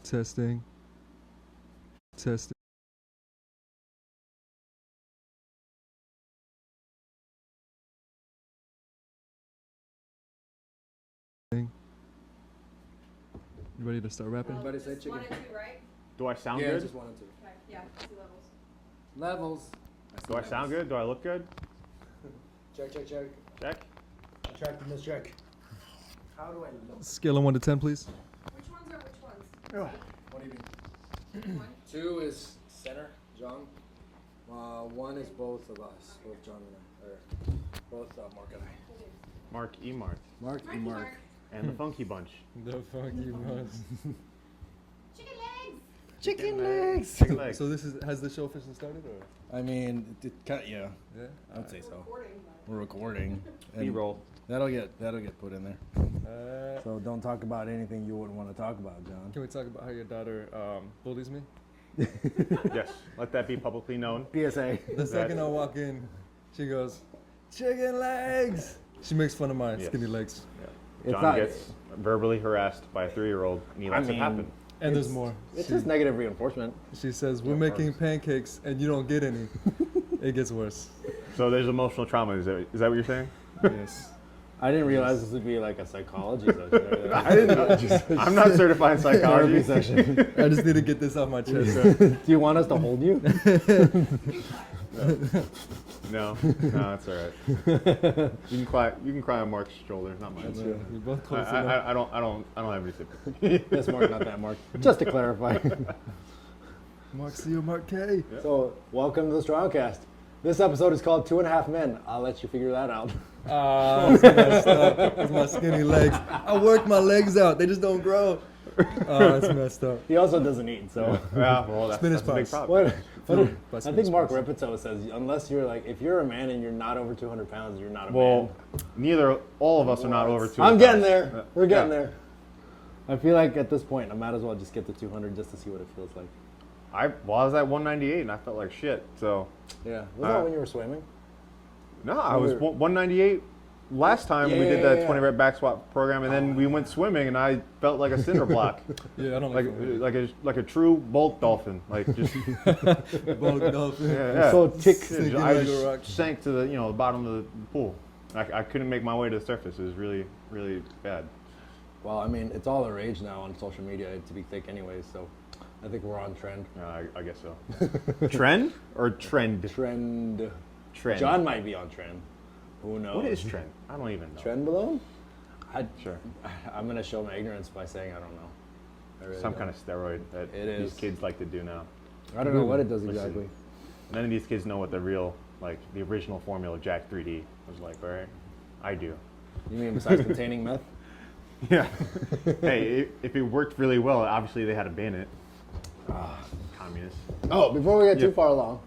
Testing. Testing. You ready to start rapping? Everybody say chicken. 1 and 2, right? Do I sound Yeah, good? just 1 and 2. Okay. Yeah, 2 levels. Levels. Do I sound good? Do I look good? Check. Check. Attractiveness check. How do I look? Scale of 1 to 10, please. Which ones are which ones? What do you mean? 1? 2 is center, John. 1 is both of us, both John and I, or both Mark and I. Mark E. Mark. Mark Marky Mark. And the Funky Bunch. The funky ones. Chicken legs! Chicken legs. Chicken legs. So has the show officially started, or? I mean, yeah, Yeah. I'd say so. Recording. We're recording. and B-roll. That'll get put in there. So don't talk about anything you wouldn't want to talk about, John. Can we talk about how your daughter bullies me? Yes. Let that be publicly known. PSA. The second I walk in, she goes, "Chicken legs." She makes fun of my Yes. skinny legs. It's John not- gets verbally harassed by a 3-year-old, and he lets it happen. And there's more. It's just negative reinforcement. She says, "We're Yeah, making worse. pancakes and you don't get any." It gets worse. So there's emotional trauma. Is that what you're saying? Yes. I didn't realize this would be like a psychology session. I didn't know. I'm not certified in psychology. Therapy session. I just need to get this off my chest. Do you want us to hold you? No, that's all right. You can cry on Mark's shoulder, not mine. We both close enough. I don't have any sympathy. This Mark, not that Mark. Just to clarify. Mark C or Mark K. So, welcome to the Strongcast. This episode is called 2.5 Men. I'll let you figure that out. It's messed up. It's my skinny legs. I work my legs out. They just don't grow. It's messed up. He also doesn't eat, so. Yeah, well, that's Spinach a big pies. problem. I think Mark Ripito says, unless you're like, if you're a man and you're not over 200 pounds, you're not a Well, man. all of us are not over 200 I'm getting pounds. there. We're getting Yeah. there. I feel like at this point, I might as well just get to 200 just to see what it feels like. I was at 198 and I felt like shit. So Yeah. Was that when you were swimming? no, I was 198 last time we did that 20 rep back squat program, and then we went swimming and I felt like a cinder block, Yeah, I don't like a true bulk dolphin, like just bulk dolphin. yeah. So tick. Sinking I like a just rock. sank to the bottom of the pool. I couldn't make my way to the surface. It was really really bad. Well, I mean, it's all the rage now on social media to be thick anyways, so I think we're on trend. I guess so. Trend or trend? Trend. Trend. John might be on trend. Who knows? What is trend? I don't even know. Trend balloon? Sure. I'm going to show my ignorance by saying I don't know. I really Some don't. kind of steroid that It these is. kids like to do now. I don't know what it does Listen. exactly. None of these kids know what the real, like the original formula of Jack 3D was like, right? I do. You mean besides containing meth? Yeah. Hey, if it worked really well, obviously they had to ban it. Communists. Oh, before we get Yeah. too far along,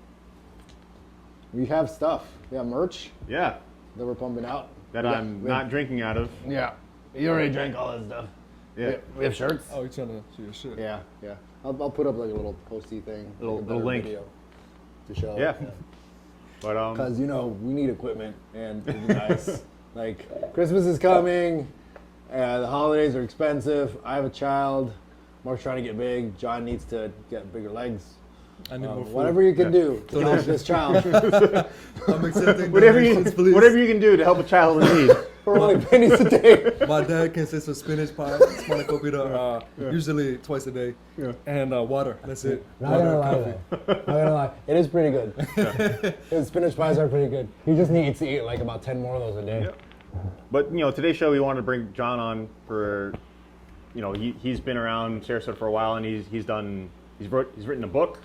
we have stuff. We have merch Yeah. that we're pumping out. That I'm not drinking out of. Yeah. You already drank all that stuff. Yeah. We have shirts. Oh, you're trying to shoot your shit. Yeah. I'll put up like a little posty thing. Little- like a little better link. video to show. Yeah. But Because, we need equipment and it'd be nice. Like, Christmas is coming, the holidays are expensive. I have a child. Mark's trying to get big. John needs to get bigger legs. I need more food. Whatever you can Yeah. do to help this child. I'm accepting whatever donations, please. you can do to help a child in need. For only pennies a day. My diet consists of spinach pie, spanakopita, usually twice a day, and water. That's it. Not Water, gonna lie, coffee. though. Not gonna lie. It is pretty good. His spinach pies are pretty good. He just needs to eat like about 10 more of those a day. Yep. But today's show we wanted to bring John on for, he's been around Sarasota for a while, and he's written a book.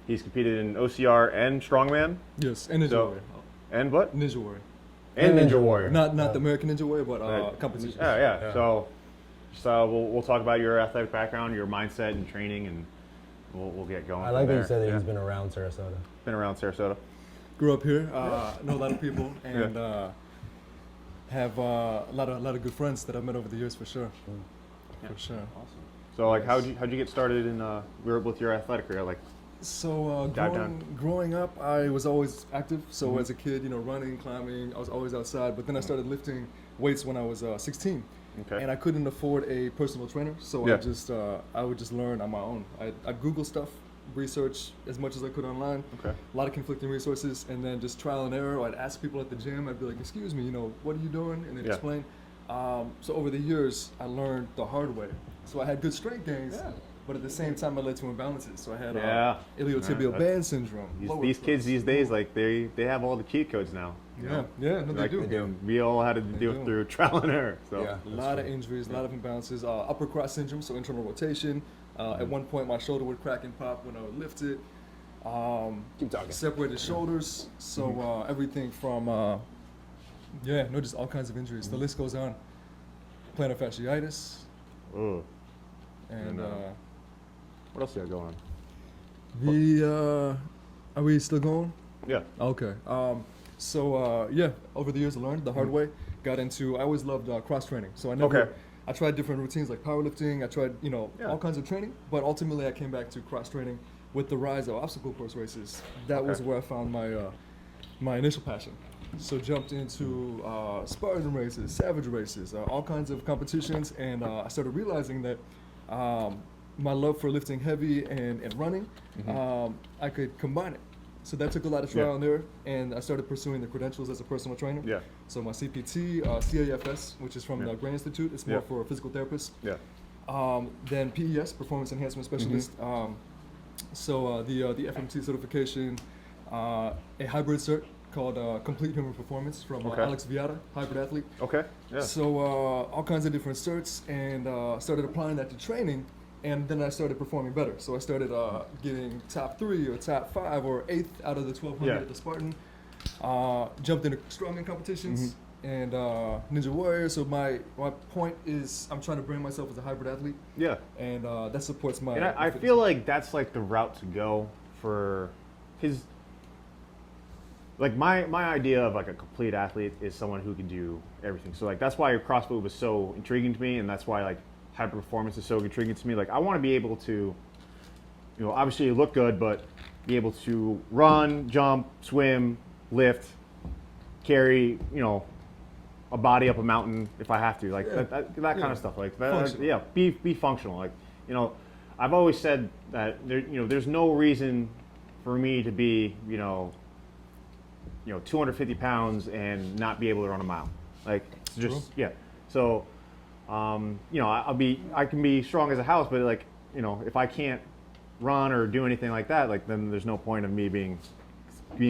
He's competed in OCR and Strongman. Yes, and Ninja So- Warrior. And what? Ninja Warrior. And Ninja Warrior. Not the American Ninja Warrior, but Right. competition. Yeah. So we'll talk about your athletic background, your mindset, and training, and we'll get going. I like from that you said that there. he's been around Sarasota. Been around Sarasota. Grew up here, know a lot of people, and have a lot of good friends that I've met over the years for sure. For sure. Awesome. So how'd you get started in with your athletic career? Like, So Dive down. growing up, I was always active. So as a kid, running, climbing, I was always outside. But then I started lifting weights when I was 16. Okay. and I couldn't afford a personal trainer, so Yeah. I would just learn on my own. I'd Google stuff, research as much as I could online. Okay. A lot of conflicting resources, and then just trial and error. Or I'd ask people at the gym. I'd be like, "Excuse me, what are you doing?" And they'd Yeah. explain. So over the years, I learned the hard way. So I had good strength gains, Yeah. but at the same time, I led to imbalances. So I had Yeah. iliotibial Yeah, band syndrome. lower These kids thrust. these days, like they have all the cheat codes now. you Yeah, know? yeah, no, they Like, do. They do. We all had to deal do. through trial and error. So Yeah. A lot of injuries, a lot of imbalances. Upper cross syndrome, so internal rotation. At one point, my shoulder would crack and pop when I would lift it. Keep talking. Separated shoulders. So everything from, just all kinds of injuries. The list goes on. Plantar fasciitis. Ugh. And What else do you got going on? are we still going? Yeah. Okay. Over the years I learned the hard way. Got into. I always loved cross training. So I never. Okay. I tried different routines like powerlifting. I tried, Yeah. all kinds of training. But ultimately, I came back to cross training with the rise of obstacle course races. That was Okay. where I found my initial passion. So jumped into Spartan races, Savage races, all kinds of competitions, and I started realizing that my love for lifting heavy and running, I could combine it. So that took a lot of trial Yeah. and error, and I started pursuing the credentials as a personal trainer. Yeah. So my CPT, CAFS, which is from Yeah. the Gray Institute, it's more Yeah. for physical therapists. Yeah. Then PES, Performance Enhancement Specialist. The FMT certification, a hybrid cert called Complete Human Performance from Okay. Alex Viada, hybrid athlete. Okay. Yeah. So all kinds of different certs, and started applying that to training, and then I started performing better. So I started getting top 3 or top 5 or 8th out of the 1200 Yeah. at the Spartan. Jumped into strongman competitions and Ninja Warrior. So my point is I'm trying to brand myself as a hybrid athlete, Yeah. and that supports my. And I fitness. feel like that's like the route to go for his. Like my idea of like a complete athlete is someone who can do everything. So like that's why CrossFit was so intriguing to me, and that's why like hybrid performance is so intriguing to me. Like I want to be able to, obviously look good, but be able to run, jump, swim, lift, carry, a body up a mountain if I have to. Like Yeah. that kind Yeah. of stuff. Like that. Functional. Yeah, be functional. Like I've always said that there's no reason for me to be 250 pounds and not be able to run a mile. Like it's just True. yeah. So I can be strong as a house, but like if I can't run or do anything like that, like then there's no point of me being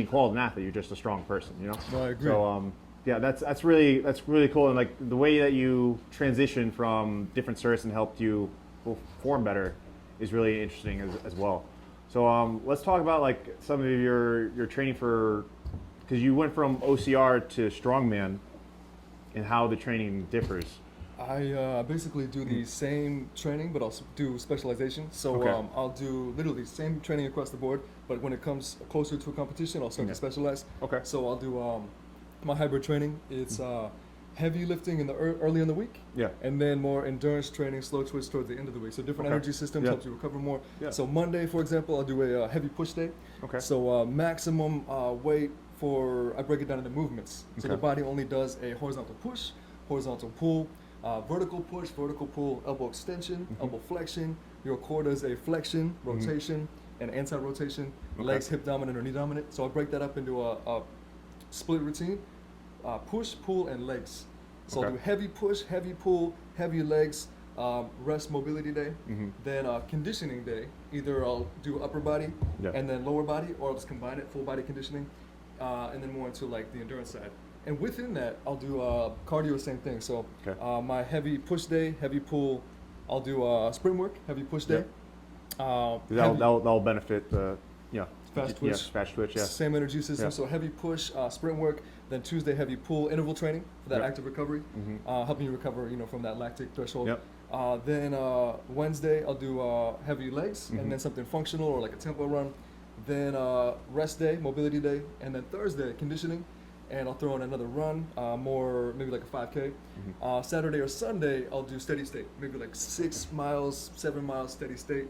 called an athlete. You're just a strong person. No, I agree. So that's really cool, and like the way that you transition from different certs and helped you perform better is really interesting as well. So let's talk about like some of your training because you went from OCR to strongman, and how the training differs. I basically do the same training, but I'll do specialization. So Okay. I'll do literally same training across the board, but when it comes closer to a competition, I'll start Yeah. to specialize. Okay. So I'll do my hybrid training. It's heavy lifting in the early in the week, Yeah. and then more endurance training, slow twitch towards the end of the week. So different Okay. energy systems Yeah. help you recover more. Yeah. So Monday, for example, I'll do a heavy push day. Okay. So maximum weight I break it down into movements. So Okay. the body only does a horizontal push, horizontal pull, vertical push, vertical pull, elbow extension, elbow flexion. Your core does a flexion, rotation, and anti-rotation. Okay. Legs hip dominant or knee dominant. So I break that up into a split routine: push, pull, and legs. So I'll Okay. do heavy push, heavy pull, heavy legs. Rest mobility day. Then conditioning day. Either I'll do upper body Yeah. and then lower body, or I'll just combine it, full body conditioning, and then more into like the endurance side. And within that, I'll do cardio, same thing. So Okay. my heavy push day, heavy pull, I'll do sprint work, heavy push day. That'll benefit the Fast twitch. Yeah, fast twitch. Yeah. Same energy system. Yeah. So heavy push, sprint work. Then Tuesday, heavy pull, interval training for that Yep. active recovery, helping you recover, from that lactic threshold. Yep. Then Wednesday, I'll do heavy legs, and then something functional or like a tempo run. Then rest day, mobility day, and then Thursday, conditioning. And I'll throw in another run, more maybe like a 5K. Saturday or Sunday, I'll do steady state, maybe like 6 miles, 7 miles steady state.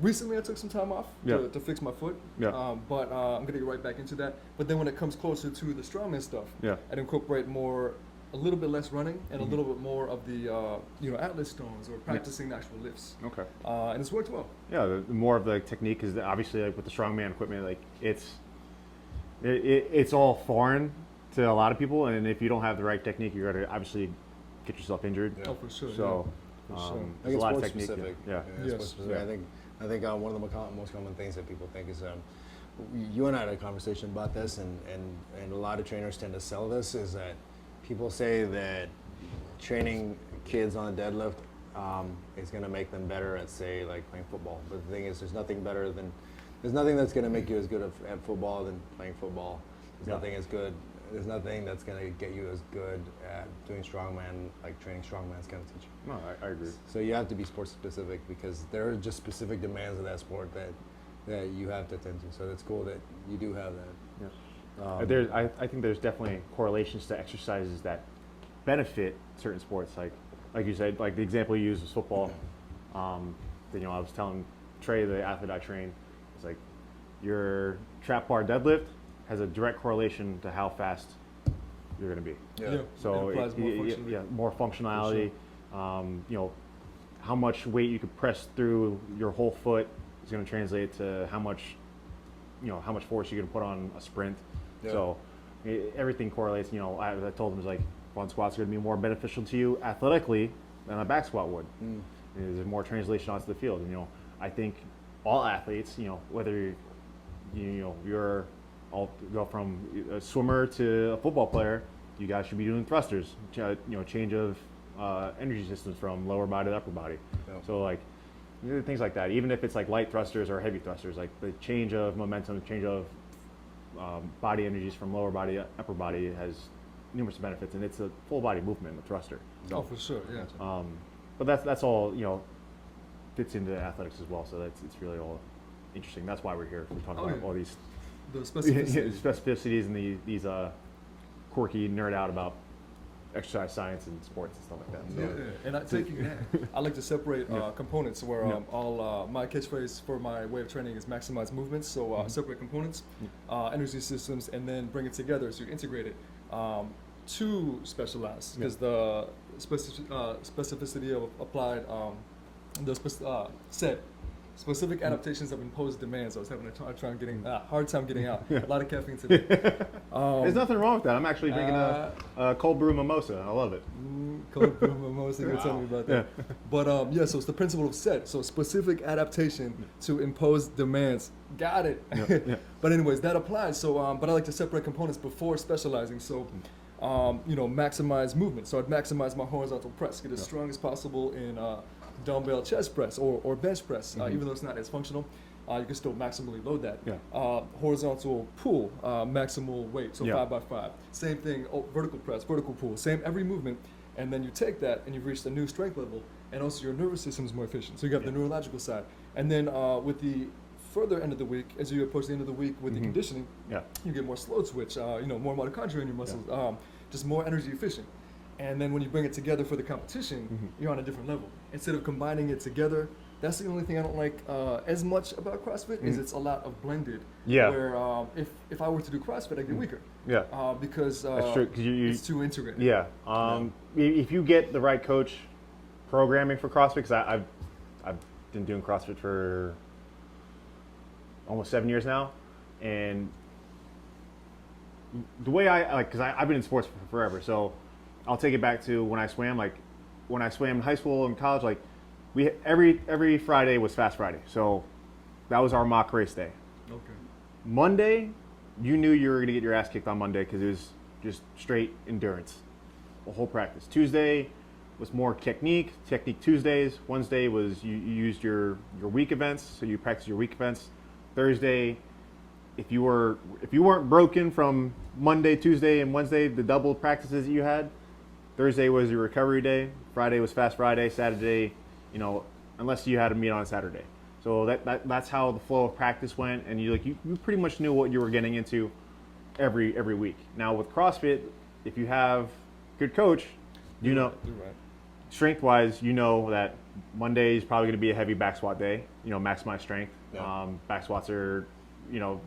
Recently, I took some time off Yeah. to fix my foot, Yeah. but I'm gonna get right back into that. But then when it comes closer to the strongman stuff, Yeah. I'd incorporate more a little bit less running and a little bit more of the atlas stones or practicing the actual lifts. Okay. And it's worked well. Yeah, the more of the technique is obviously like with the strongman equipment, like it's all foreign to a lot of people, and if you don't have the right technique, you're going to obviously get yourself injured. Yeah. Oh, for sure. So yeah. For sure. I there's think a lot of sports technique. specific. Yeah. Sports Yes. specific. Yeah. I think one of the most common things that people think is you and I had a conversation about this, and a lot of trainers tend to sell this is that people say that training kids on a deadlift is going to make them better at, say, like playing football. But the thing is, there's nothing that's going to make you as good at football than playing football. There's nothing that's going to get you as good at doing strongman, like training strongman is going to teach you. No, I agree. So you have to be sport specific because there are just specific demands of that sport that you have to attend to. So it's cool that you do have that. Yeah. I think there's definitely correlations to exercises that benefit certain sports. Like you said, like the example you used was football. I was telling Trey, the athlete I train, it's like your trap bar deadlift has a direct correlation to how fast you're going to be. Yeah. So It applies more functionally. more functionality. How much weight you could press through your whole foot is going to translate to how much force you can put on a sprint. Yeah. So everything correlates. I told him, it's like front squats are going to be more beneficial to you athletically than a back squat would. There's more translation onto the field. And, I think all athletes, whether you're all go from a swimmer to a football player, you guys should be doing thrusters. Change of energy systems from lower body to upper body. Yeah. So like things like that. Even if it's like light thrusters or heavy thrusters, like the change of momentum, change of body energies from lower body to upper body has numerous benefits, and it's a full body movement, the thruster. Oh, for sure. Yeah. But that's all fits into athletics as well. So it's really all interesting. That's why we're here. We're talking about all these The specificity. specificities and these quirky nerd out about exercise science and sports and stuff like that. So, And taking that, I like to separate components where all my catchphrase for my way of training is maximize movements. So separate components, energy systems, and then bring it together. So you integrate it to specialize because the specificity of applied set specific adaptations of imposed demands. I was having a hard time getting out. A lot of caffeine today. There's nothing wrong with that. I'm actually drinking a cold brew mimosa. I love it. Cold brew mimosa. You're telling me about that. But so it's the principle of set. So specific adaptation to imposed demands. Got it. But anyways, that applies. So but I like to separate components before specializing. So maximize movement. So I'd maximize my horizontal press, get as strong as possible in dumbbell chest press or bench press, even though it's not as functional. You can still maximally load that. Horizontal pull, maximal weight, so 5x5. Same thing, vertical press, vertical pull, same every movement. And then you take that and you've reached a new strength level, and also your nervous system is more efficient. So you got the neurological side. And then with the further end of the week, as you approach the end of the week with the conditioning, you get more slow twitch, more mitochondria in your muscles, just more energy efficient. And then when you bring it together for the competition, you're on a different level. Instead of combining it together, that's the only thing I don't like as much about CrossFit is it's a lot of blended. Yeah. Where if I were to do CrossFit, I get weaker. Yeah. Because That's true, 'cause it's too integrated. Yeah. If you get the right coach programming for CrossFit, because I've been doing CrossFit for almost 7 years now, and the way because I've been in sports for forever, so I'll take it back to when I swam. Like when I swam in high school and college, like every Friday was Fast Friday, so that was our mock race day. Okay. Monday, you knew you were going to get your ass kicked on Monday because it was just straight endurance, the whole practice. Tuesday was more technique Tuesdays. Wednesday was you used your week events, so you practiced your week events. Thursday, if you weren't broken from Monday, Tuesday, and Wednesday, the double practices that you had, Thursday was your recovery day. Friday was Fast Friday. Saturday, unless you had a meet on Saturday. So that's how the flow of practice went, and you pretty much knew what you were getting into every week. Now with CrossFit, if you have good coach, You're right. strength-wise, that Monday is probably going to be a heavy back squat day. Maximize strength. Yeah. Back squats are,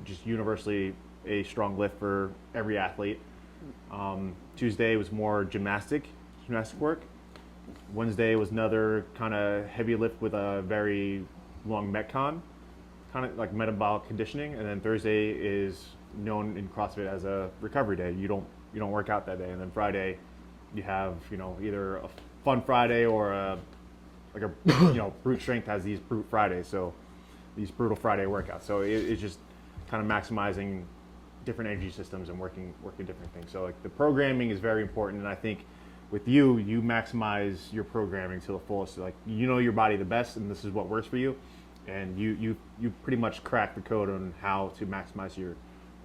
just universally a strong lift for every athlete. Tuesday was more gymnastic work. Wednesday was another kind of heavy lift with a very long metcon, kind of like metabolic conditioning. And then Thursday is known in CrossFit as a recovery day. You don't work out that day. And then Friday, you have either a fun Friday or a brute strength has these brute Fridays. So these brutal Friday workouts. So it's just kind of maximizing different energy systems and working different things. So like the programming is very important, and I think with you maximize your programming to the fullest. Like your body the best, and this is what works for you, and you pretty much crack the code on how to maximize your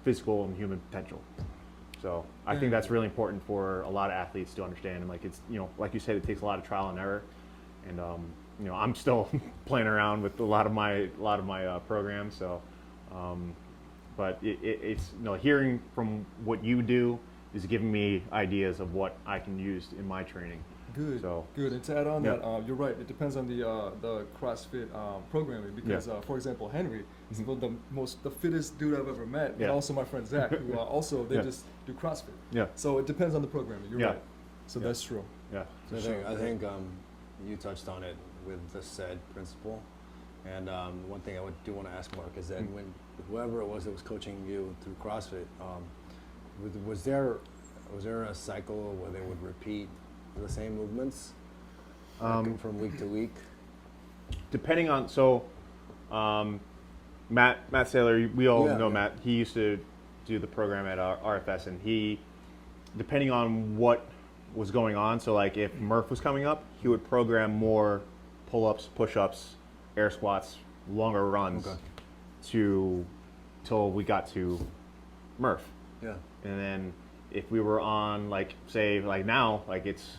physical and human potential. So I think that's really important for a lot of athletes to understand. And like it's like you said, it takes a lot of trial and error, and I'm still playing around with a lot of my programs. So, but it's hearing from what you do is giving me ideas of what I can use in my training. Good. So Good. And to add on that, you're right. It depends on the CrossFit programming because, for example, Henry is the fittest dude I've ever met, and also my friend Zach, who also they just do CrossFit. Yeah. So it depends on the programming. You're right. So that's true. Yeah. I think you touched on it with the SAID principle, and one thing I do want to ask Mark is that when whoever it was that was coaching you through CrossFit, was there a cycle where they would repeat the same movements from week to week? Depending on Matt Saylor, we all know Matt. He used to do the program at RFS, and he, depending on what was going on, so like if Murph was coming up, he would program more pull-ups, push-ups, air squats, longer runs till we got to Murph. Yeah. And then if we were on like now, like it's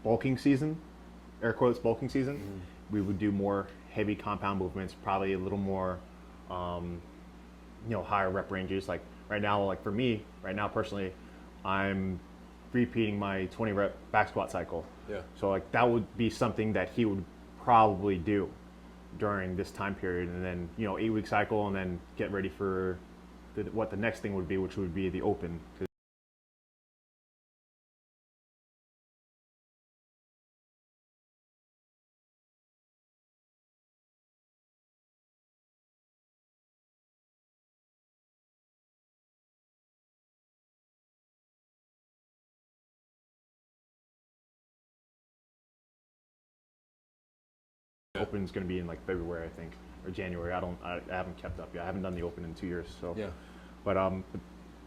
bulking season, air quotes bulking season, we would do more heavy compound movements, probably a little more higher rep ranges. Like right now, like for me, right now personally, I'm repeating my 20 rep back squat cycle. Yeah. So like that would be something that he would probably do during this time period, and then 8-week cycle, and then get ready for what the next thing would be, which would be the open. Open is going to be in like February, I think, or January. I haven't kept up yet. I haven't done the open in 2 years. So yeah. But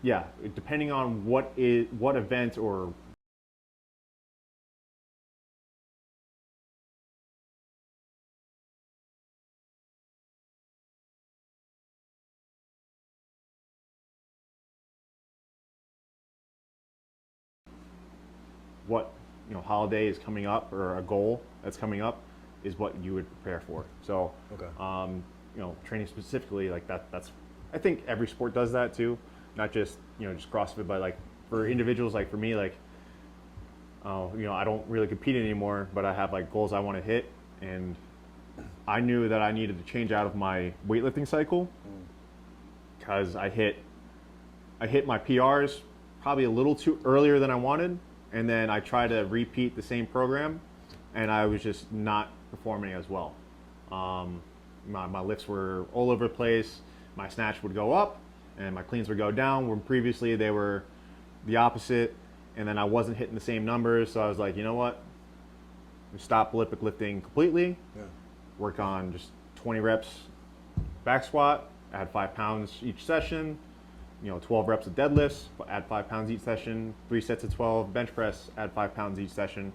yeah, depending on what event or what holiday is coming up or a goal that's coming up is what you would prepare for. So training specifically like that's I think every sport does that too, not just just CrossFit, but like for individuals, like for me, like I don't really compete anymore, but I have like goals I want to hit, and I knew that I needed to change out of my weightlifting cycle because I hit my PRs probably a little too earlier than I wanted, and then I tried to repeat the same program, and I was just not performing as well. My lifts were all over the place. My snatch would go up, and my cleans would go down, when previously they were the opposite, and then I wasn't hitting the same numbers, so I was like, you know what? Stop Olympic lifting completely, work on just 20 reps back squat, add 5 pounds each session, 12 reps of deadlifts, add 5 pounds each session, 3 sets of 12 bench press, add 5 pounds each session,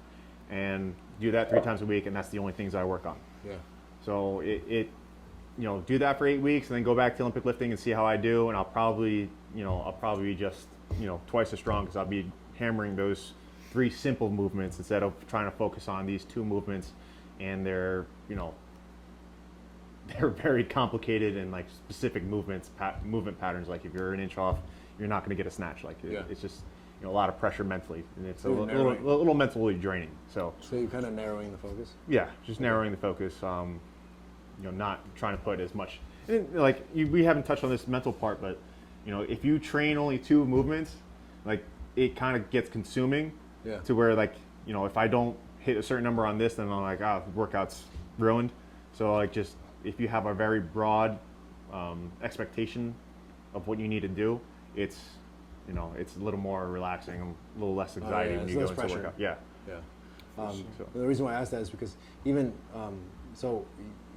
and do that 3 times a week, and that's the only things I work on. Yeah. So do that for 8 weeks, and then go back to Olympic lifting and see how I do, and I'll probably be just twice as strong, because I'll be hammering those 3 simple movements instead of trying to focus on these 2 movements, and they're very complicated and like specific movement patterns. Like if you're an inch off, you're not going to get a snatch. Like it's just a lot of pressure mentally, and it's a little mentally draining. So you're kind of narrowing the focus. Yeah, just narrowing the focus. Not trying to put as much. We haven't touched on this mental part, but if you train only 2 movements, like it kind of gets consuming Yeah. to where like, you know, if I don't hit a certain number on this, then I'm like, the workout's ruined. So like just if you have a very broad expectation of what you need to do, it's, you know, it's a little more relaxing, a little less anxiety when it's you go less into pressure. workout. Yeah. Yeah. So- The reason why I asked that is because even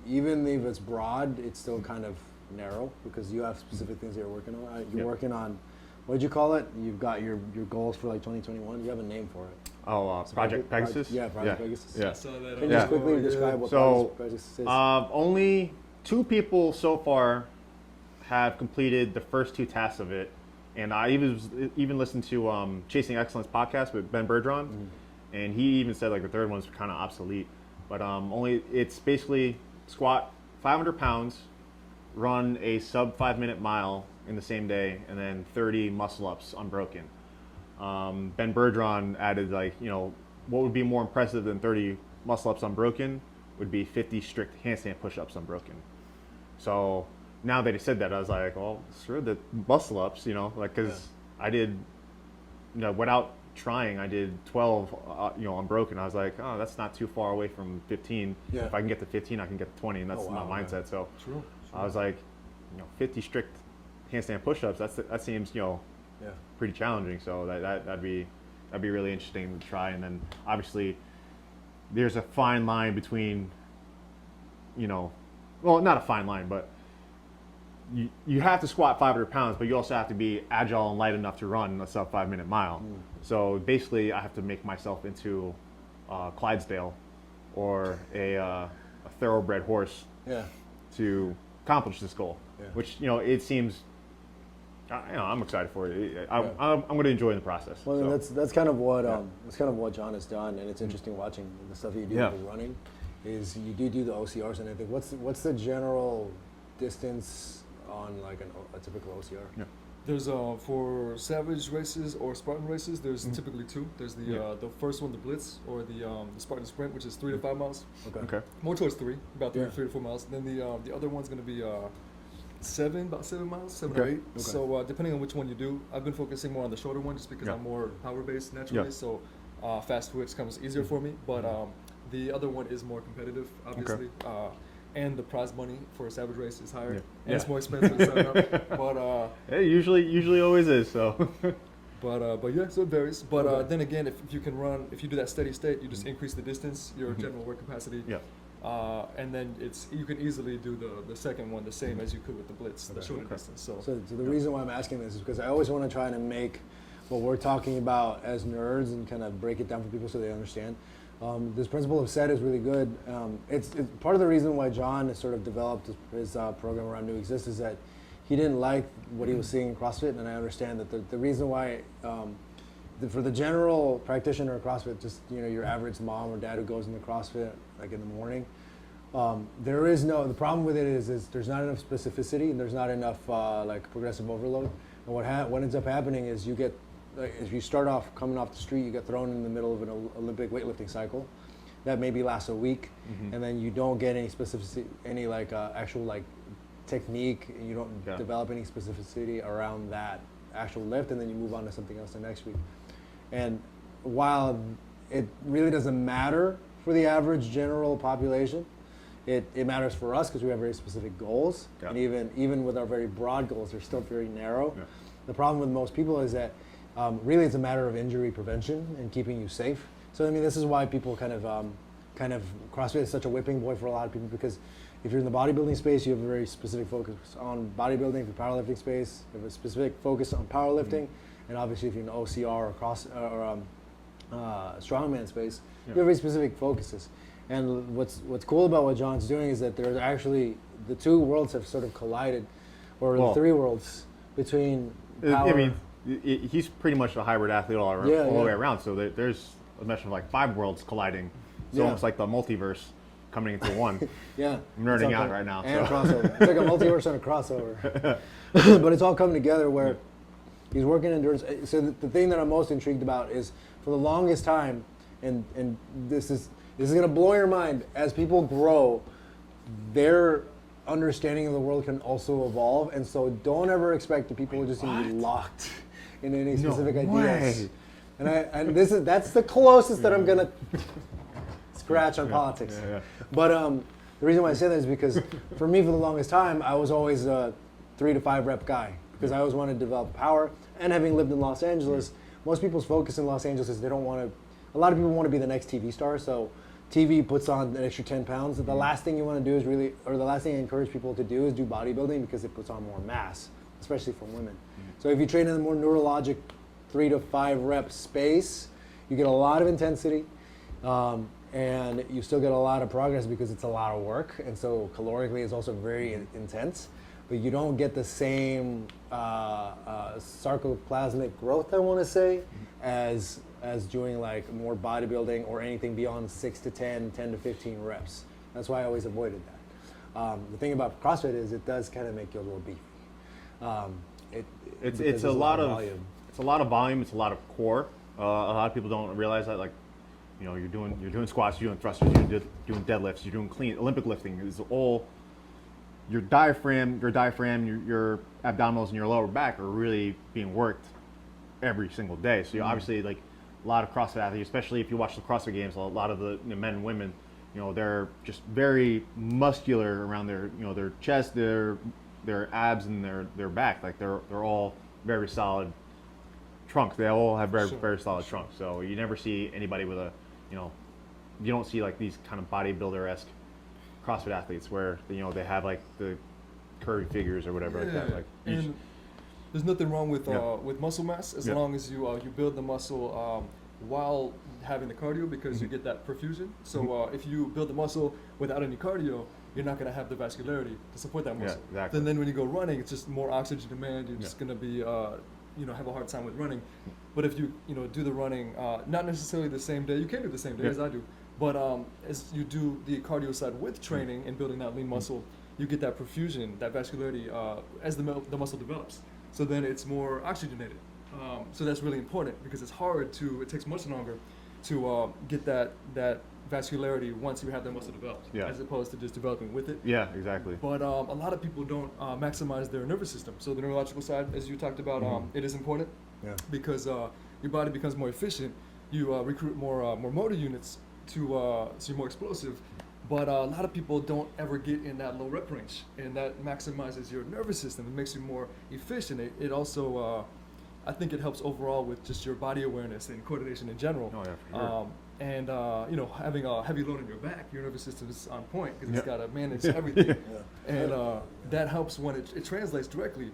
even if it's broad, it's still kind of narrow because you have specific things that you're working on. You're Yeah. working on, what did you call it? You've got your goals for like 2021. You have a name for it. Oh, Project Pegasus? Yeah, Project Pegasus. Yeah. So that, Can you Yeah. just quickly describe what So, Project Pegasus is? only 2 people so far have completed the first 2 tasks of it, and I even listened to Chasing Excellence podcast with Ben Bergeron, and he even said like the third one's kind of obsolete. But it's basically squat 500 pounds, run a sub 5-minute mile in the same day, and then 30 muscle ups unbroken. Ben Bergeron added like, you know, what would be more impressive than 30 muscle ups unbroken would be 50 strict handstand push-ups unbroken. So now that he said that, I was like, well, sure, the muscle ups, you know, like, because I did, you know, without trying, I did 12, you know, unbroken. I was like, oh, that's not too far away from 15. Yeah. If I can get to 15, I can get to 20, and that's Oh, wow, my mindset. man. So True. I was like, you know, 50 strict handstand push-ups. That seems, you know, Yeah. pretty challenging. So that'd be really interesting to try. And then obviously, there's a fine line between, you know, well, not a fine line, but you have to squat 500 pounds, but you also have to be agile and light enough to run a sub 5-minute mile. So basically, I have to make myself into Clydesdale or a thoroughbred horse Yeah. to accomplish this goal. Yeah. Which, you know, it seems, you know, I'm excited for it. I'm Yeah. going to enjoy the process. Well, so. that's kind of what John has done, and it's interesting watching the stuff you do Yeah. with running. Is you do the OCRs and everything. What's the general distance on like a typical OCR? Yeah. There's for savage races or Spartan races, there's typically 2. There's the first one, the Blitz, or the Spartan Sprint, which is 3 to 5 miles. Okay. More towards 3, about 3, Yeah. 3 to 4 miles. Then the other one's gonna be about 7 miles, 7 or Okay. 8. Okay. So depending on which one you do, I've been focusing more on the shorter one just because Yeah. I'm more power based naturally. Yeah. So fast twitch comes easier for me. But the other one is more competitive, obviously. And the prize money for a savage race is higher, Yeah. and it's Yeah. more expensive to sign up. But It usually always is. So. But yeah, so it varies. But Okay. then again, if you can run, if you do that steady state, you just increase the distance, your general work capacity. Yeah. And then you can easily do the second one the same as you could with the Blitz, the shorter Okay. distance. So, So the reason why I'm asking this is because I always want to try to make what we're talking about as nerds and kind of break it down for people so they understand. This principle of set is really good. It's part of the reason why John has sort of developed his program around Neuxist is that he didn't like what he was seeing in CrossFit, and I understand that the reason why for the general practitioner of CrossFit, just your average mom or dad who goes into CrossFit like in the morning, the problem with it is there's not enough specificity and there's not enough like progressive overload. And what ends up happening is you get, if you start off coming off the street, you get thrown in the middle of an Olympic weightlifting cycle that maybe lasts a week, and then you don't get any specificity, any actual technique, and you don't develop any specificity around that actual lift, and then you move on to something else the next week. And while it really doesn't matter for the average general population, it matters for us because we have very specific goals, and even with our very broad goals, they're still very narrow. Yeah. The problem with most people is that really it's a matter of injury prevention and keeping you safe. So I mean, this is why people kind of CrossFit is such a whipping boy for a lot of people, because if you're in the bodybuilding space, you have a very specific focus on bodybuilding. If you're powerlifting space, you have a specific focus on powerlifting, and obviously if you're in OCR or strongman space, you have very specific focuses. And what's cool about what John's doing is that there's actually the two worlds have sort of collided, or the three worlds between power. I mean, he's pretty much a hybrid athlete all the way around. So there's a mesh of like 5 worlds colliding. It's almost like the multiverse coming into one. Yeah, I'm nerding out right now. And a crossover. It's like a multiverse and a crossover. But it's all coming together where he's working endurance. So the thing that I'm most intrigued about is, for the longest time, and this is going to blow your mind, as people grow, their understanding of the world can also evolve. And so don't ever expect that people are just going to be locked in any specific ideas. way. And that's the closest that I'm gonna scratch on politics. Yeah. But the reason why I say that is because for me, for the longest time, I was always a 3 to 5 rep guy because I always wanted to develop power. And having lived in Los Angeles, most people's focus in Los Angeles is they don't want to. A lot of people want to be the next TV star, so TV puts on an extra 10 pounds. The last thing you want to do is the last thing I encourage people to do is do bodybuilding because it puts on more mass, especially for women. So if you train in the more neurologic 3 to 5 rep space, you get a lot of intensity, and you still get a lot of progress because it's a lot of work, and so calorically it's also very intense, but you don't get the same sarcoplasmic growth, I want to say, as doing like more bodybuilding or anything beyond 6 to 10 to 15 reps. That's why I always avoided that. The thing about CrossFit is it does kind of make you a little beefy. It's a lot of volume. It's a lot of volume. It's a lot of core. A lot of people don't realize that, like, you know, you're doing squats, you're doing thrusters, you're doing deadlifts, you're doing clean Olympic lifting. It's all your diaphragm, your abdominals, and your lower back are really being worked every single day. So you obviously, like, a lot of CrossFit athletes, especially if you watch the CrossFit Games, a lot of the men and women, you know, they're just very muscular around their chest, their abs, and their back. Like they're all very solid trunks. They all have very solid trunks. So you never see anybody with you don't see like these kind of bodybuilder-esque CrossFit athletes where, you know, they have like the curvy figures or whatever like that. Like, and there's nothing wrong with muscle mass as long as you build the muscle while having the cardio, because you get that perfusion. So if you build the muscle without any cardio, you're not going to have the vascularity to support that muscle. Yeah, exactly. Then when you go running, it's just more oxygen demand. You're just going to be have a hard time with running. But if you do the running, not necessarily the same day, you can do the same day as I do, but as you do the cardio side with training and building that lean muscle, you get that perfusion, that vascularity as the muscle develops. So then it's more oxygenated. So that's really important because it takes much longer to get that vascularity once you have that muscle developed, as opposed to just developing with it. Yeah, exactly. But a lot of people don't maximize their nervous system. So the neurological side, as you talked about, it is important because your body becomes more efficient. You recruit more motor units so you're more explosive. But a lot of people don't ever get in that low rep range, and that maximizes your nervous system. It makes you more efficient. It also, I think it helps overall with just your body awareness and coordination in general. Oh, yeah, for sure. And having a heavy load on your back, your nervous system is on point because it's got to manage everything. And that helps when it translates directly.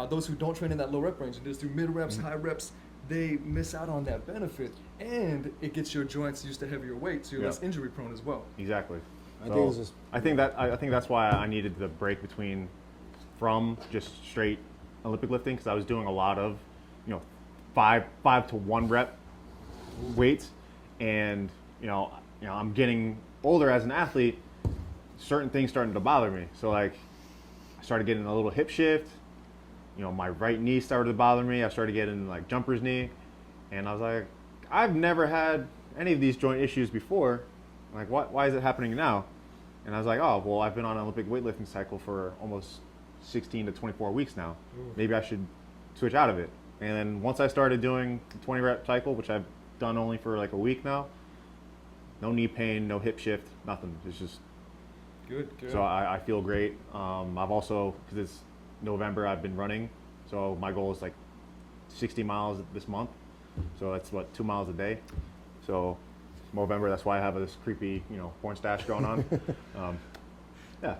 Those who don't train in that low rep range and just do mid reps, high reps, they miss out on that benefit, and it gets your joints used to heavier weight, so you're less injury prone as well. Exactly. I think that's why I needed the break from just straight Olympic lifting, because I was doing a lot of 5 to 1 rep weights, and I'm getting older as an athlete. Certain things starting to bother me. So like I started getting a little hip shift. My right knee started to bother me. I started getting like jumper's knee, and I was like, I've never had any of these joint issues before. Like, why is it happening now? And I was like, oh, well, I've been on an Olympic weightlifting cycle for almost 16 to 24 weeks now. Maybe I should switch out of it. And then once I started doing the 20 rep cycle, which I've done only for like a week now, no knee pain, no hip shift, nothing. It's just good. So I feel great. I've also, because it's November, I've been running. So my goal is like 60 miles this month. So that's 2 miles a day. So November, that's why I have this creepy, porn stash going on. Yeah.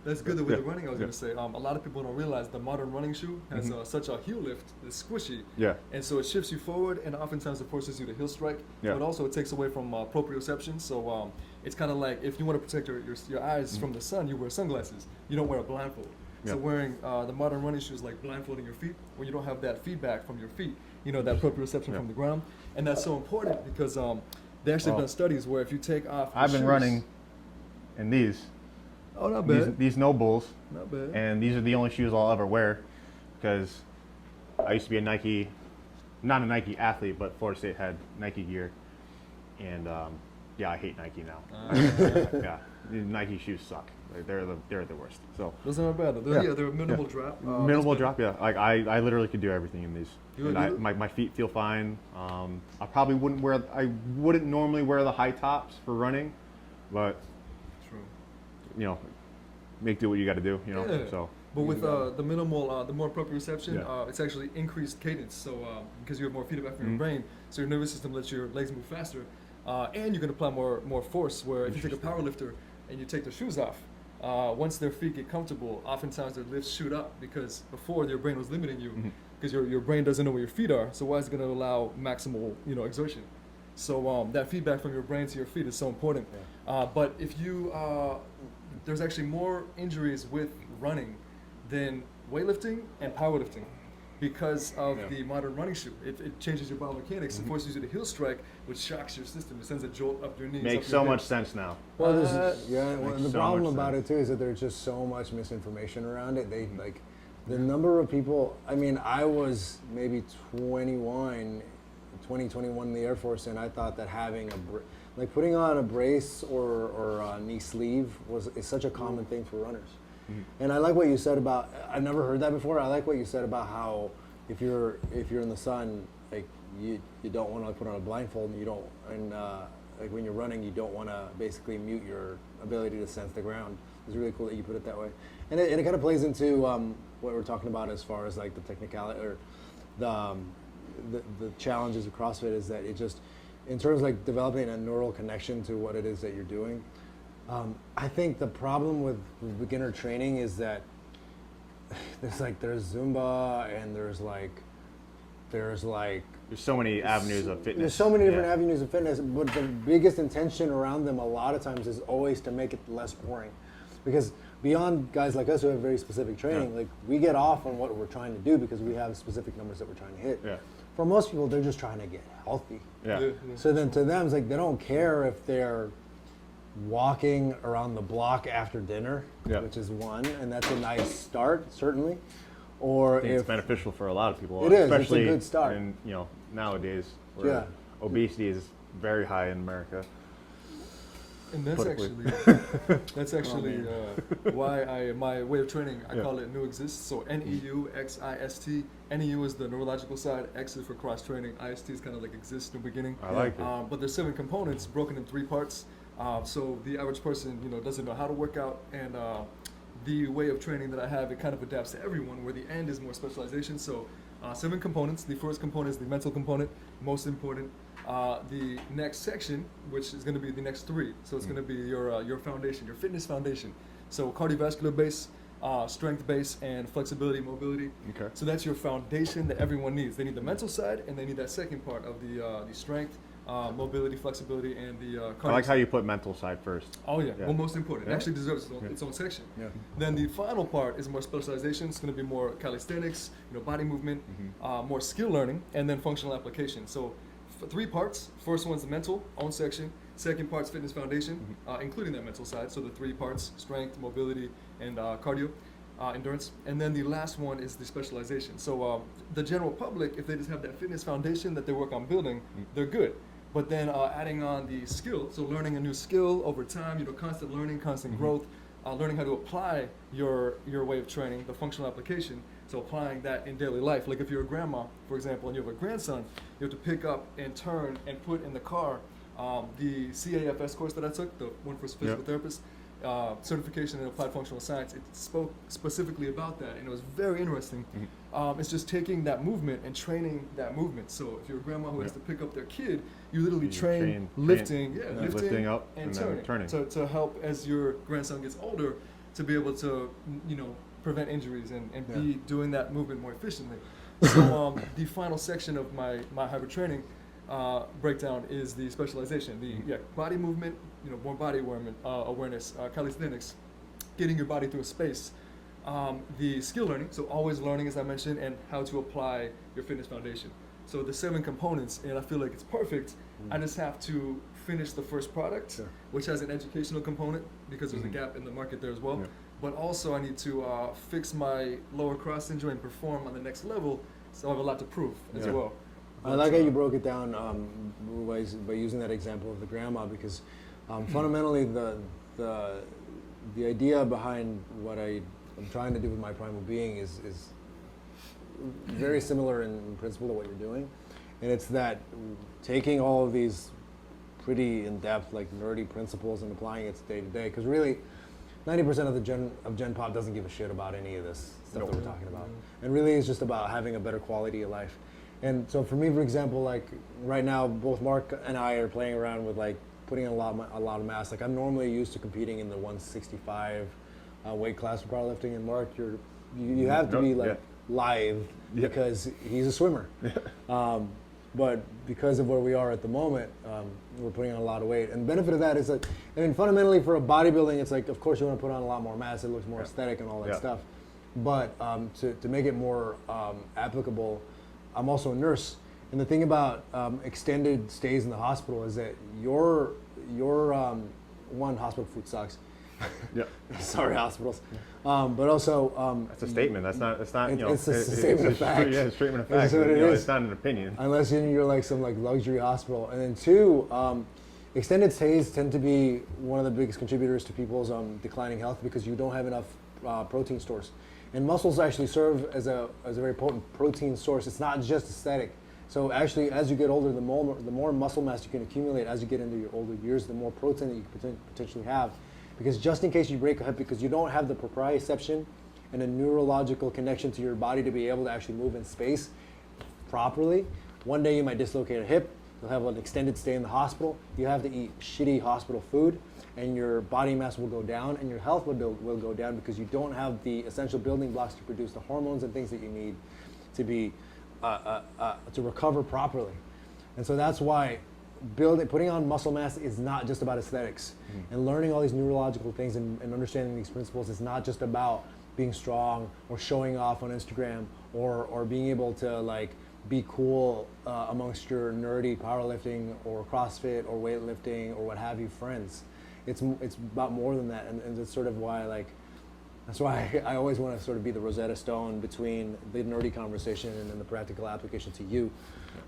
That's good with the running. I was going to say, a lot of people don't realize the modern running shoe has such a heel lift. It's squishy. Yeah. And so it shifts you forward, and oftentimes it forces you to heel strike. Yeah. But also it takes away from proprioception. So it's kind of like if you want to protect your eyes from the sun, you wear sunglasses. You don't wear a blindfold. Yeah. So wearing the modern running shoes like blindfolding your feet, when you don't have that feedback from your feet, that proprioception from the ground. And that's so important because they actually done studies where if you take off I've been running in these. Oh, not bad. These No Bulls. Not bad. And these are the only shoes I'll ever wear because I used to be not a Nike athlete, but Florida State had Nike gear. And I hate Nike now. Yeah. Nike shoes suck. Like, they're the worst. So Those aren't bad. They're a minimal drop. minimal that's drop. Yeah, like I literally could do everything in these. You And would do it? my feet feel fine. I probably wouldn't normally wear the high tops for running, but True. you know, make do what you got to do. You know. Yeah. So But with the minimal, the more proprioception, Yeah. it's actually increased cadence. So because you have more feedback from your brain, so your nervous system lets your legs move faster, and you can apply more force. Where if you take a power lifter and you take their shoes off, once their feet get comfortable, oftentimes their lifts shoot up because before your brain was limiting you, because your brain doesn't know where your feet are. So why is it going to allow maximal exertion? So that feedback from your brain to your feet is so important. But if you there's actually more injuries with running than weightlifting and powerlifting because of the modern running shoe. It changes your biomechanics. It forces you to heel strike, which shocks your system. It sends a jolt up your knees. makes up your so much hips. sense now. Well, Makes the so problem much about sense. it too is that there's just so much misinformation around it. They like the number of people. I mean, I was maybe 21 in the Air Force, and I thought that having like putting on a brace or a knee sleeve is such a common thing for runners. And I like what you said about. I've never heard that before. I like what you said about how if you're in the sun, like you don't want to put on a blindfold, and you don't, and like when you're running, you don't want to basically mute your ability to sense the ground. It's really cool that you put it that way, and it kind of plays into what we're talking about as far as like the technicality or the challenges of CrossFit is that it just, in terms of like developing a neural connection to what it is that you're doing. I think the problem with beginner training is that there's Zumba and there's There's so many avenues of fitness. there's so many different Yeah. avenues of fitness, but the biggest intention around them a lot of times is always to make it less boring, because beyond guys like us who have very specific training, like we get off on what we're trying to do because we have specific numbers that we're trying to hit. Yeah. For most people, they're just trying to get healthy. Yeah. So then to them, it's like they don't care if they're walking around the block after dinner, Yeah. which is one, and that's a nice start, certainly. Or I think if it's beneficial for a lot of people. It is, it's a especially good start. in nowadays where Yeah. obesity is very high in America. And that's Politically. actually why my way of training, I Yeah. call it Neuxist. So Neuxist. NEU is the neurological side, X is for cross training, IST is kind of like exist in the beginning. I like it. But there's 7 components broken in 3 parts. So the average person, doesn't know how to work out, and the way of training that I have, it kind of adapts to everyone, where the end is more specialization. So 7 components. The first component is the mental component, most important. The next section, which is going to be the next 3, so it's going to be your foundation, your fitness foundation. So cardiovascular base, strength base, and flexibility, mobility. Okay. So that's your foundation that everyone needs. They need the mental side, and they need that second part of the strength, mobility, flexibility, and the cardio. I like how you put mental side first. Oh yeah. Yeah. Well, most important. It Yeah. actually deserves its own section. Yeah. Then the final part is more specialization. It's going to be more calisthenics, body movement, more skill learning, and then functional application. So 3 parts. First one's the mental, own section. Second part's fitness foundation, including that mental side. So the 3 parts: strength, mobility, and cardio, endurance. And then the last one is the specialization. So the general public, if they just have that fitness foundation that they work on building, they're good. But then adding on the skill, so learning a new skill over time, constant learning, constant growth, learning how to apply your way of training, the functional application, so applying that in daily life. Like if you're a grandma, for example, and you have a grandson, you have to pick up and turn and put in the car the CAFS course that I took, the one for physical therapists, certification in applied functional science. It spoke specifically about that, and it was very interesting. It's just taking that movement and training that movement. So if you're a grandma who has to pick up their kid, you literally You train lifting up and then turning. to help as your grandson gets older to be able to prevent injuries and be doing that movement more efficiently. So the final section of my hybrid training breakdown is the specialization, the body movement, more body awareness, calisthenics, getting your body through a space, the skill learning, so always learning, as I mentioned, and how to apply your fitness foundation. So the 7 components, and I feel like it's perfect. I just have to finish the first product, which has an educational component because there's a gap in the market there as well. But also I need to fix my lower cross injury and perform on the next level, so I have a lot to prove as well. I like how you broke it down by using that example of the grandma, because fundamentally the idea behind what I'm trying to do with my primal being is very similar in principle to what you're doing, and it's that taking all of these pretty in-depth, like nerdy principles and applying it day to day. Because really, 90% of the Gen Pop doesn't give a shit about any of this stuff that we're talking about, and really it's just about having a better quality of life. And so for me, for example, like right now, both Mark and I are playing around with like putting in a lot of mass. Like I'm normally used to competing in the 165 weight class for powerlifting, and Mark, you have to be like lithe because he's a swimmer. But because of where we are at the moment, we're putting on a lot of weight. And the benefit of that is that, I mean, fundamentally for a bodybuilding, it's like, of course you want to put on a lot more mass, it looks more aesthetic and all that stuff. But to make it more applicable, I'm also a nurse. And the thing about extended stays in the hospital is that your one, hospital food sucks. Sorry, hospitals. But also, that's a statement. That's not. It's a statement of fact. Yeah, it's a statement of fact. It's not an opinion. Unless you're like some like luxury hospital. And then two, extended stays tend to be one of the biggest contributors to people's declining health because you don't have enough protein stores. And muscles actually serve as a very potent protein source. It's not just aesthetic. So actually, as you get older, the more muscle mass you can accumulate as you get into your older years, the more protein that you can potentially have. Because just in case you break a hip, because you don't have the proprioception and a neurological connection to your body to be able to actually move in space properly, one day you might dislocate a hip, you'll have an extended stay in the hospital, you have to eat shitty hospital food, and your body mass will go down, and your health will go down because you don't have the essential building blocks to produce the hormones and things that you need to be to recover properly. And so that's why putting on muscle mass is not just about aesthetics. And learning all these neurological things and understanding these principles is not just about being strong or showing off on Instagram or being able to like be cool amongst your nerdy powerlifting or CrossFit or weightlifting or what have you friends. It's about more than that, and that's sort of why that's why I always want to sort of be the Rosetta Stone between the nerdy conversation and then the practical application to you.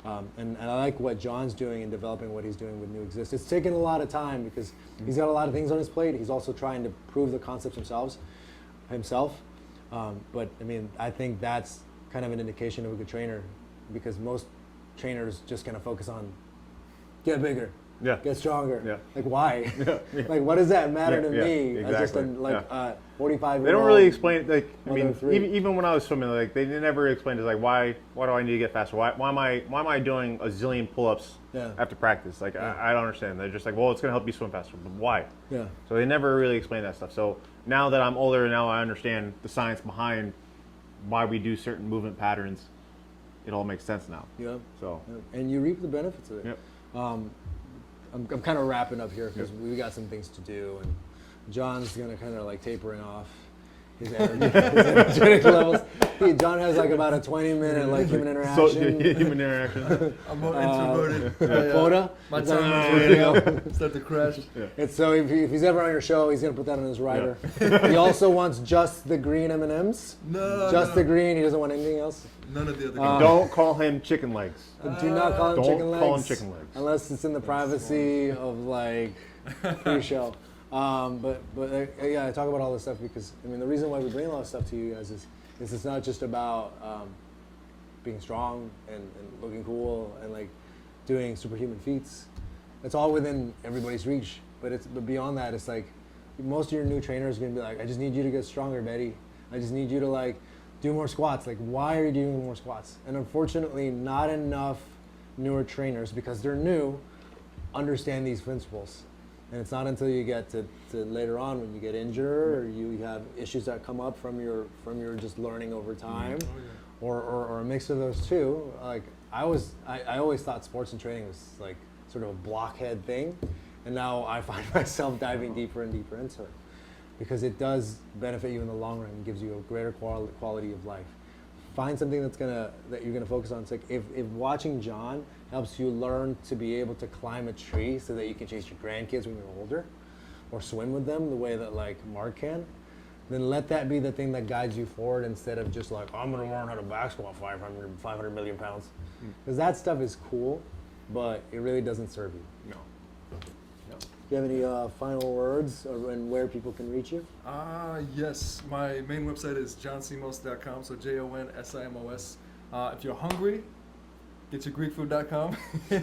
And I like what John's doing in developing what he's doing with Neuxist. It's taken a lot of time because he's got a lot of things on his plate. He's also trying to prove the concepts himself. But I mean, I think that's kind of an indication of a good trainer because most trainers just kind of focus on get bigger, get stronger. Like why? Like what does that matter to me? Exactly. Just 45-year-old. They don't really explain like I mean three. even when I was swimming like they never explained it like why do I need to get faster? Why am I doing a zillion pull-ups after practice? Like I don't understand. They're just like, well, it's gonna help you swim faster, but why? So they never really explain that stuff. So now that I'm older, now I understand the science behind why we do certain movement patterns. It all makes sense now. So and you reap the benefits of it. I'm kind of wrapping up here because we got some things to do, and John's gonna kind of like tapering off his energetic levels. John has like about a 20-minute like human interaction. I'm more introverted. Quota. My time is running out. Start to crash. And so if he's ever on your show, he's gonna put that on his rider. He also wants just the green M&Ms. Just the green. He doesn't want anything else. None of the other. Don't call him chicken legs. Do not call him chicken legs. Don't call him chicken legs unless it's in the privacy of like pre-show. But I talk about all this stuff because I mean the reason why we bring a lot of stuff to you guys is it's not just about being strong and looking cool and like doing superhuman feats. It's all within everybody's reach. But beyond that, it's like most of your new trainers are gonna be like, I just need you to get stronger, Betty. I just need you to like do more squats. Like, why are you doing more squats? And unfortunately, not enough newer trainers, because they're new, understand these principles. And it's not until you get to later on when you get injured or you have issues that come up from your just learning over time, or a mix of those two. Like I always thought sports and training was like sort of a blockhead thing, and now I find myself diving deeper and deeper into it. Because it does benefit you in the long run and gives you a greater quality of life. Find something that you're gonna focus on. It's like if watching John helps you learn to be able to climb a tree so that you can chase your grandkids when you're older, or swim with them the way that like Mark can, then let that be the thing that guides you forward instead of just like, I'm gonna learn how to back squat 500 million pounds. Because that stuff is cool, but it really doesn't serve you. No. you have any final words and where people can reach you? Yes. My main website is johnsimos.com, so JONSIMOS. If you're hungry, get your GreekFood.com. He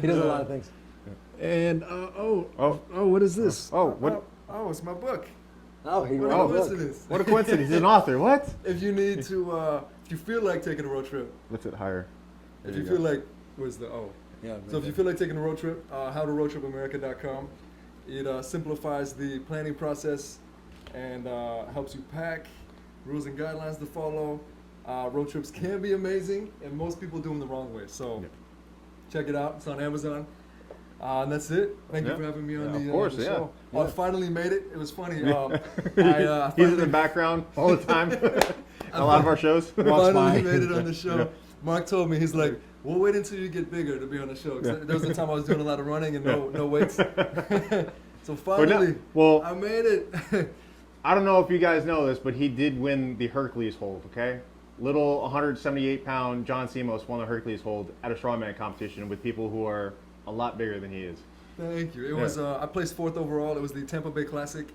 does a lot of things. And, what is this? What? It's my book. Oh, he What wrote a a book. coincidence. What a coincidence. He's an author. What? If you need to, if you feel like taking a road trip, What's it higher? if you feel like, where's the O? Yeah. So if you feel like taking a road trip, howtoroadtripamerica.com. It simplifies the planning process and helps you pack, rules and guidelines to follow. Road trips can be amazing, and most people do them the wrong way. So Yep. check it out. It's on Amazon. And that's it. Thank you Yeah. for having me on Yeah, the, of course, the yeah. show. Oh, I finally made it. It was funny. He's in the background all the time. A lot of our shows. Walks by. finally made it on the show. Yeah. Mark told me, he's like, we'll wait until you get bigger to be on the show. 'Cause there was a time I was doing a lot of running and no weights. So finally, well, I made it. I don't know if you guys know this, but he did win the Hercules hold, okay? Little 178-pound John Simos won the Hercules hold at a strongman competition with people who are a lot bigger than he is. Thank you. It Yeah. was I placed 4th overall. It was the Tampa Bay Classic,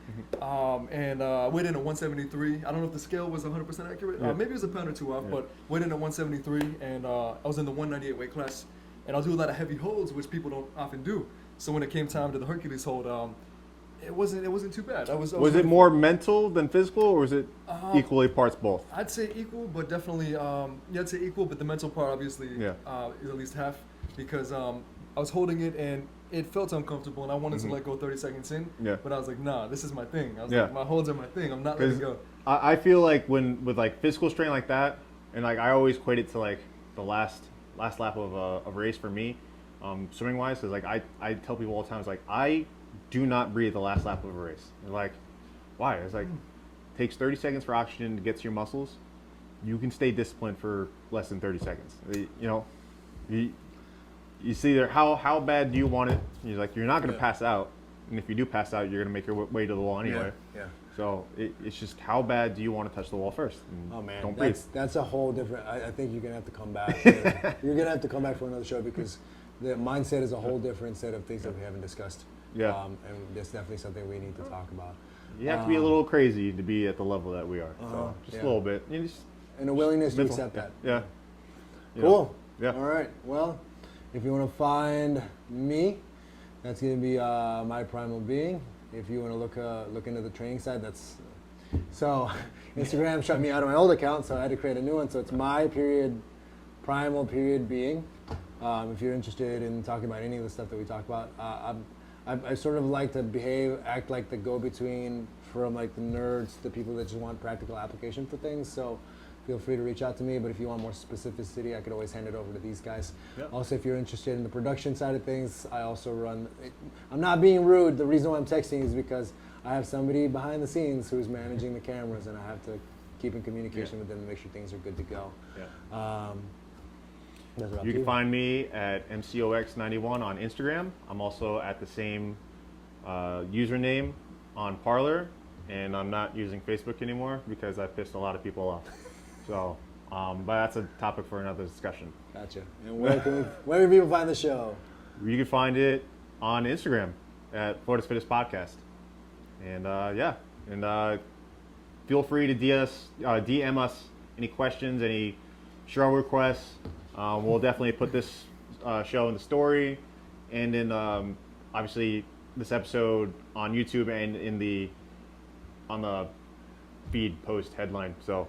and weighed in at 173. I don't know if the scale was 100% accurate. Yeah. Maybe it was a pound or two off, Yeah. but weighed in at 173, and I was in the 198 weight class, and I'll do a lot of heavy holds, which people don't often do. So when it came time to the Hercules hold, it wasn't too bad. I was Was it more mental than physical, or was it equally parts both? I'd say equal, but definitely, I'd say equal, but the mental part obviously Yeah. is at least half, because I was holding it and it felt uncomfortable, and I wanted to let go 30 seconds in, Yeah. but I was like, nah, this is my thing. I was Yeah. like, my holds are my thing. I'm not letting 'Cause go. I feel like with like physical strain like that, and like I always equate it to like the last lap of a race for me, swimming wise, because like I tell people all the time, it's like I do not breathe the last lap of a race. They're like, why? It's like takes 30 seconds for oxygen to get to your muscles. You can stay disciplined for less than 30 seconds. You see there, how bad do you want it? You're not going to pass out, and if you do pass out, you're going to make your way to the wall anyway. Yeah. So it's just how bad do you want to touch the wall first? And Oh man, don't breathe. that's a whole different. I think you're gonna have to come back. You're gonna have to come back for another show because the mindset is a whole different set of things that we haven't discussed. Yeah. And that's definitely something we need to talk about. You have to be a little crazy to be at the level that we are. So just yeah. a little bit. And a willingness to mental- accept that. Yeah. You Cool. know, yeah. All right. Well, if you want to find me, that's going to be my primal being. If you want to look into the training side, that's so. Instagram shut me out of my old account, so I had to create a new one. So it's primal being. If you're interested in talking about any of the stuff that we talk about, I sort of like to act like the go-between from like the nerds, the people that just want practical application for things. So feel free to reach out to me. But if you want more specificity, I could always hand it over to these guys. Yep. Also, if you're interested in the production side of things, I also run. I'm not being rude. The reason why I'm texting is because I have somebody behind the scenes who's managing the cameras, and I have to keep in communication with them to make sure things are good to go. Yeah. That's what You can find me at MCOX91 on Instagram. I'm also at the same username on Parler, and I'm not using Facebook anymore because I pissed a lot of people off. So, but that's a topic for another discussion. Gotcha. And where can people find the show? You can find it on Instagram at Fittest Podcast. And feel free to DM us any questions, any show requests. We'll definitely put this show in the story, and in obviously this episode on YouTube and on the feed post headline. So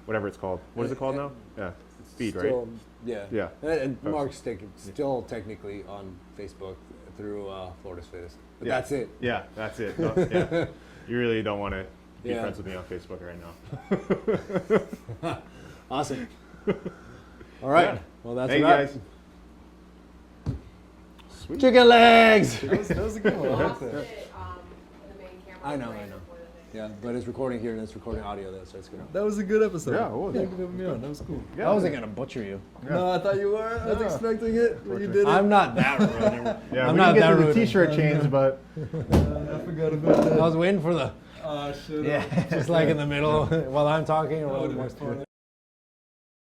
whatever it's called. What is it called now? Yeah, it's feed, right? Still, yeah. Yeah. And Mark's still technically on Facebook through Florida's Fittest. But Yeah. that's it. Yeah, that's it. No, yeah. You really don't want to be Yeah. friends with me on Facebook right now. Awesome. All right. Yeah. Well, that's Hey a wrap. guys. Sweet. Chicken legs. That was a good one. I like Lost that. it, the main camera. I know. right before the thing. Yeah, but it's recording here and it's recording audio there, so it's good. That was a good episode. Yeah, it was. Thank you for having me on. That was cool. Yeah. I wasn't gonna butcher you. No, I thought you were. I was expecting it, but you did it. I'm not that rude. Yeah, I'm we not didn't get that to the rude. t-shirt chains, but I forgot about that. I was waiting for the Shit. just like in the middle while I'm talking or That while would've Mark's been fun.